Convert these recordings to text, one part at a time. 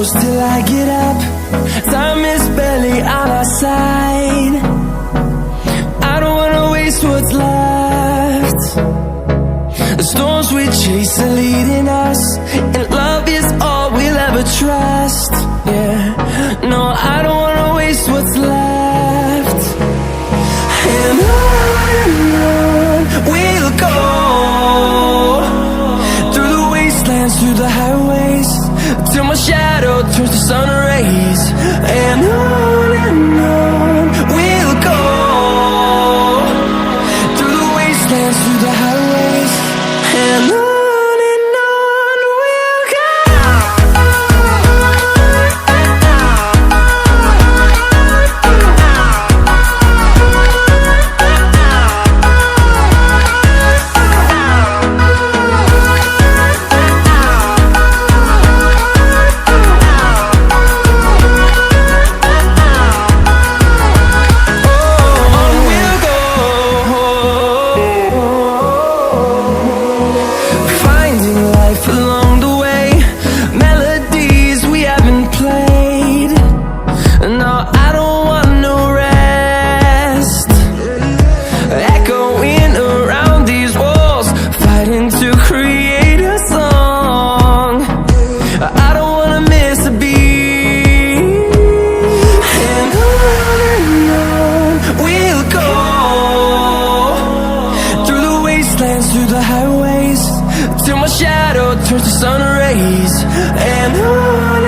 close till I get up. Time is barely on our side. I don't wanna waste what's left. The storms we chase are leading us, and love is all we'll ever trust. Yeah, no, I don't wanna waste what's left. And on we'll go, through the wastelands, through the highways, till my shadow turns to sun rays. And on we'll go, through the wastelands, through the highways, and on we'll go. Through the highways, till my shadow turns to sun rays. And on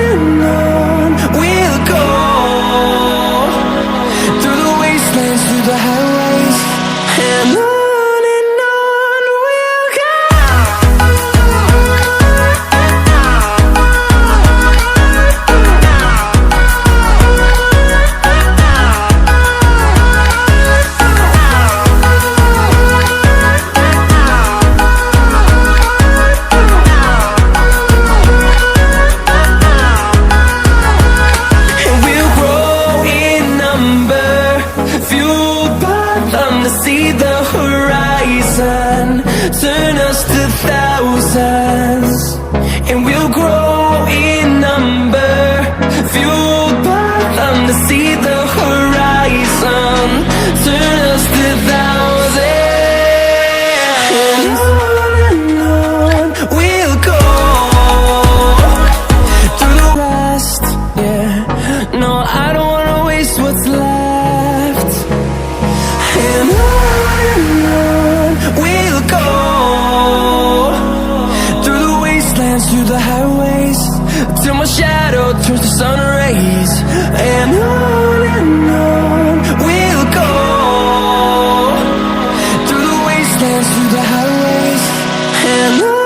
we'll go, through the wastelands, through the highways, and on we'll go. See the horizon turn us to thousands, and we'll grow in number, fueled by them. To see the horizon turn us to thousands, and on we'll go, through the rest. Yeah, no, I don't wanna waste what's left. And on we'll go, through the wastelands, through the highways, till my shadow turns to sun rays. And on we'll go, through the wastelands, through the highways, and on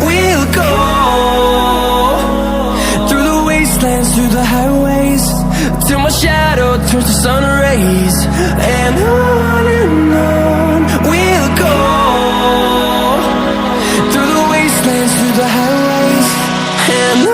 we'll go. Through the highways, till my shadow turns to sun rays. And on we'll go, through the wastelands, through the highways, and on.